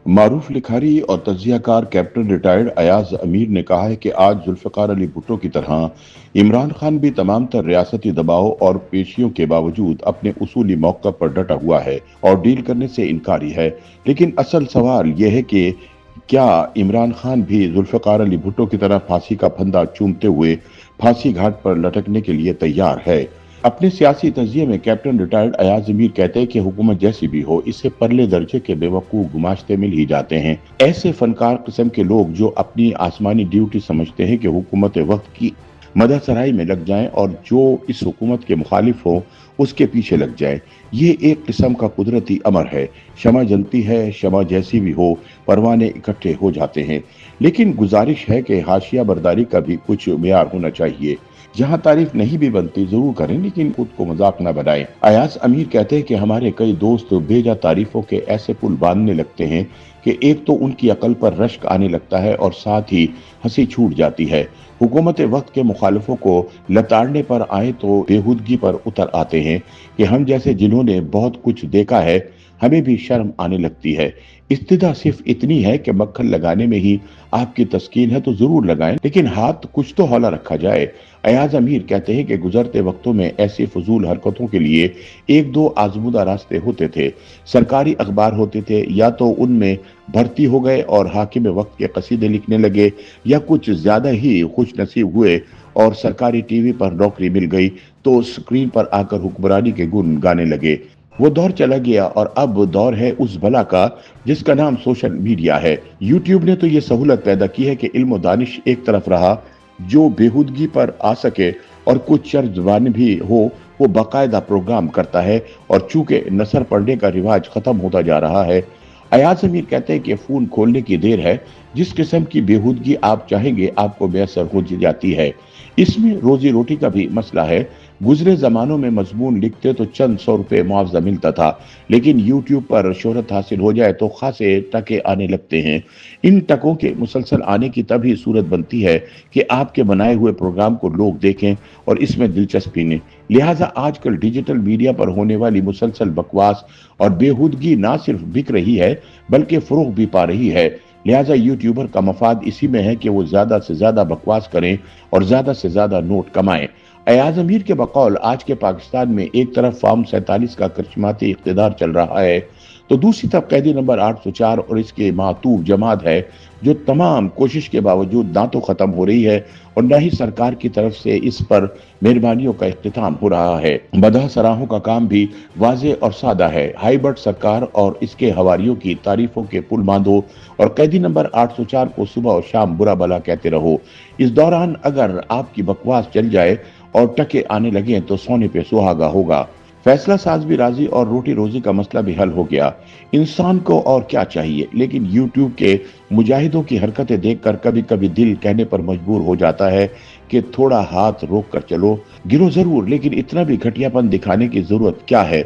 मारूफ लिखारी और तज्जियाकार captain retired Ayaz अमीर ने कहा है कि आज जुल्फ़िकार अली भुट्टो की तरह इमरान खान भी तमाम तर रियासती दबाव और पेशियों के बावजूद अपने उसूली मौक़िफ़ पर डटा हुआ है और डील करने से इनकारी है। लेकिन असल सवाल यह है कि क्या इमरान खान भी जुल्फ़िकार अली भुट्टो की तरह फांसी का फंदा चूमते हुए फांसी घाट पर लटकने के लिए तैयार है? अपने सियासी तजिए में कैप्टन रिटायर्ड अयाज अमीर कहते हैं कि हुकूमत जैसी भी हो, इससे परले दर्जे के बेवकूफ गुमाश्ते मिल ही जाते हैं। ऐसे फनकार किस्म के लोग जो अपनी आसमानी ड्यूटी समझते हैं कि हुकूमत वक्त की मदद सराई में लग जाएं और जो इस हुकूमत के मुखालिफ हो उसके पीछे लग जाए। ये एक किस्म का कुदरती अमर है। शमा जलती है, शमा जैसी भी हो, परवाने इकट्ठे हो जाते हैं। लेकिन गुजारिश है कि हाशिया बर्दारी का भी कुछ मेयार होना चाहिए। जहां तारीफ नहीं भी बनती जरूर करें, लेकिन खुद को मजाक न बनाएं। अयाज अमीर कहते हैं कि हमारे कई दोस्त बेजा तारीफों के ऐसे पुल बांधने लगते हैं कि एक तो उनकी अकल पर रश्क आने लगता है और साथ ही हंसी छूट जाती है। हुकूमत वक्त के मुखालिफों को लताड़ने पर आए तो बेहूदगी पर उतर आते हैं कि हम जैसे जिन्होंने बहुत कुछ देखा है हमें भी शर्म आने लगती है। इब्तिदा सिर्फ इतनी है कि मक्खन लगाने में ही आपकी तस्कीन है तो जरूर लगाएं, लेकिन हाथ कुछ तो हौला रखा जाए। अयाज अमीर कहते हैं कि गुजरते वक्तों में ऐसी फजूल हरकतों के लिए एक दो आजमूदा रास्ते होते थे। सरकारी अखबार होते थे, या तो उनमें भर्ती हो गए और हाकिम वक्त के कसीदे लिखने लगे, या कुछ ज्यादा ही खुश नसीब हुए और सरकारी टीवी पर नौकरी मिल गई तो स्क्रीन पर आकर हुक्मरानी के गुण गाने लगे। वो दौर चला गया और अब दौर है उस भला का जिसका नाम सोशल मीडिया है। यूट्यूब ने तो ये सहूलत पैदा की है कि इल्म दानिश एक तरफ रहा जो बेहूदगी पर आ सके और कुछ चर्च जुबान भी हो, वो बाकायदा प्रोग्राम करता है और चूंकि नसर पढ़ने का रिवाज खत्म होता जा रहा है। अयाज अमीर कहते हैं कि फोन खोलने की देर है। जिस किस्म की बेहूदगी आप चाहेंगे आपको मैसर हो जाती है। इसमें रोजी रोटी का भी मसला है। गुजरे जमानों में मजमून लिखते तो चंद सौ रुपए मुआवजा मिलता था, लेकिन यूट्यूब पर शोहरत हासिल हो जाए तो खासे टके आने लगते हैं। इन टकों के मुसलसल आने की तभी सूरत बनती है कि आपके बनाए हुए प्रोग्राम को लोग देखें और इसमें दिलचस्पी लें। लिहाजा आजकल डिजिटल मीडिया पर होने वाली मुसलसल बकवास और बेहूदगी ना सिर्फ बिक रही है बल्कि फरोग भी पा रही है। लिहाजा यूट्यूबर का मफाद इसी में है कि वो ज्यादा से ज्यादा बकवास करें और ज्यादा से ज्यादा नोट कमाएं। अयाज अमीर के बकौल आज के पाकिस्तान में एक तरफ फार्म 47 का करिश्माती इख्तिदार चल रहा है तो दूसरी तरफ कैदी नंबर 804 और इसके मातूब जमात है जो तमाम कोशिश के बावजूद ना तो खत्म हो रही है और न ही सरकार की तरफ से इस पर मेहरबानियों का इख्तिताम हो रहा है। बदह सराहों का काम भी वाजे और सादा है। हाईबर्ट सरकार और इसके हवारियों की तारीफों के पुल बांधो और कैदी नंबर 804 को सुबह और शाम बुरा भला कहते रहो। इस दौरान अगर आपकी बकवास चल जाए और टके आने लगे तो सोने पे सुहागा होगा। फैसला साज भी राजी और रोटी रोजी का मसला भी हल हो गया। इंसान को और क्या चाहिए, लेकिन यूट्यूब के मुजाहिदों की हरकतें देखकर कभी कभी दिल कहने पर मजबूर हो जाता है कि थोड़ा हाथ रोक कर चलो। गिरो जरूर, लेकिन इतना भी घटियापन दिखाने की जरूरत क्या है।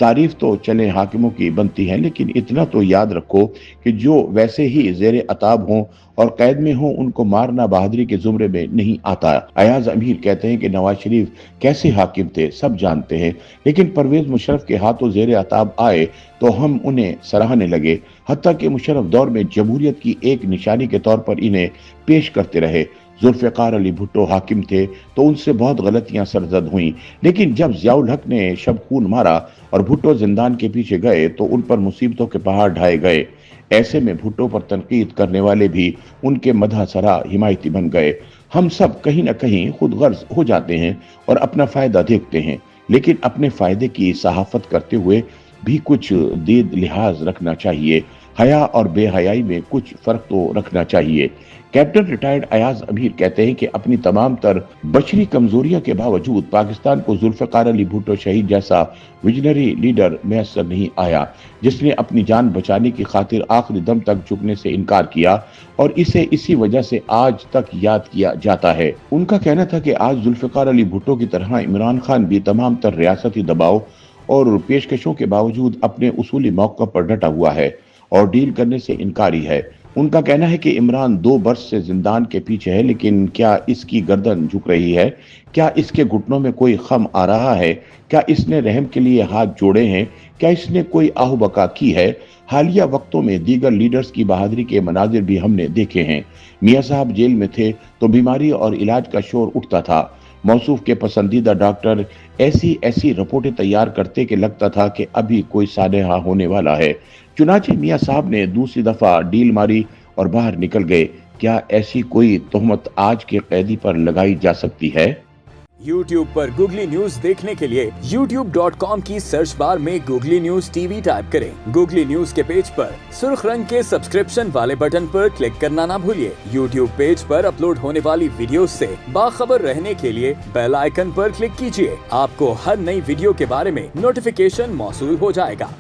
तारीफ तो चले हाकिमों की बनती है, लेकिन इतना तो याद रखो कि जो वैसे ही जेर अताब हों और कैद में हों उनको मारना बहादुरी के जुमरे में नहीं आता। अयाज अमीर कहते हैं कि नवाज शरीफ कैसे हाकिम थे सब जानते हैं, लेकिन परवेज मुशर्रफ के हाथों जेर अताब आए तो हम उन्हें सराहने लगे। हत्ता कि मुशर्रफ दौर में जमहूरियत की एक निशानी के तौर पर इन्हें पेश करते रहे। जुल्फ़िकार अली भुट्टो हाकिम थे तो उनसे बहुत गलतियां सरजद हुई, लेकिन जब ज़ियाउल हक ने शब खून मारा और भुट्टो जिंदान के पीछे गए तो उन पर मुसीबतों के पहाड़ ढाए गए। ऐसे में भुट्टो पर तनकीद करने वाले भी उनके मदह सरा हिमायती बन गए। हम सब कहीं ना कहीं खुद गर्ज हो जाते हैं और अपना फायदा देखते हैं, लेकिन अपने फायदे की सहाफत करते हुए भी कुछ दीद लिहाज रखना चाहिए। हया और बेहयाई में कुछ फर्क तो रखना चाहिए। कैप्टन रिटायर्ड अयाज अमीर कहते हैं कि अपनी तमाम तर बशरी कमजोरियों के बावजूद पाकिस्तान को जुल्फ़िकार अली भुट्टो शहीद जैसा विजनरी लीडर मैसर नहीं आया जिसने अपनी जान बचाने की खातिर आखिरी दम तक झुकने से इनकार किया और इसे इसी वजह से आज तक याद किया जाता है। उनका कहना था कि आज जुल्फ़िकार अली भुट्टो की तरह इमरान खान भी तमाम तर रियासती दबाव और पेशकशों के बावजूद अपने उसूली मौक़िफ़ पर डटा हुआ है और डील करने से इनकारी है। उनका कहना है कि इमरान 2 बरस से जिंदान के पीछे है, लेकिन क्या इसकी गर्दन झुक रही है? क्या इसके घुटनों में कोई खम आ रहा है? क्या इसने रहम के लिए हाथ जोड़े हैं? क्या इसने कोई आहुबका की है? हालिया वक्तों में दीगर लीडर्स की बहादुरी के मनाजिर भी हमने देखे हैं। मियां साहब जेल में थे तो बीमारी और इलाज का शोर उठता था। मौसूफ के पसंदीदा डॉक्टर ऐसी ऐसी रिपोर्टें तैयार करते कि लगता था कि अभी कोई सानहा होने वाला है। चुनाचे मियां साहब ने दूसरी दफा डील मारी और बाहर निकल गए। क्या ऐसी कोई तोहमत आज के कैदी पर लगाई जा सकती है? YouTube पर गूगली न्यूज देखने के लिए youtube.com की सर्च बार में गूगली न्यूज टीवी टाइप करें। गूगली न्यूज के पेज पर सुर्ख रंग के सब्सक्रिप्शन वाले बटन पर क्लिक करना ना भूलिए। YouTube पेज पर अपलोड होने वाली वीडियोस से बाखबर रहने के लिए बेल आइकन पर क्लिक कीजिए। आपको हर नई वीडियो के बारे में नोटिफिकेशन मौसूल हो जाएगा।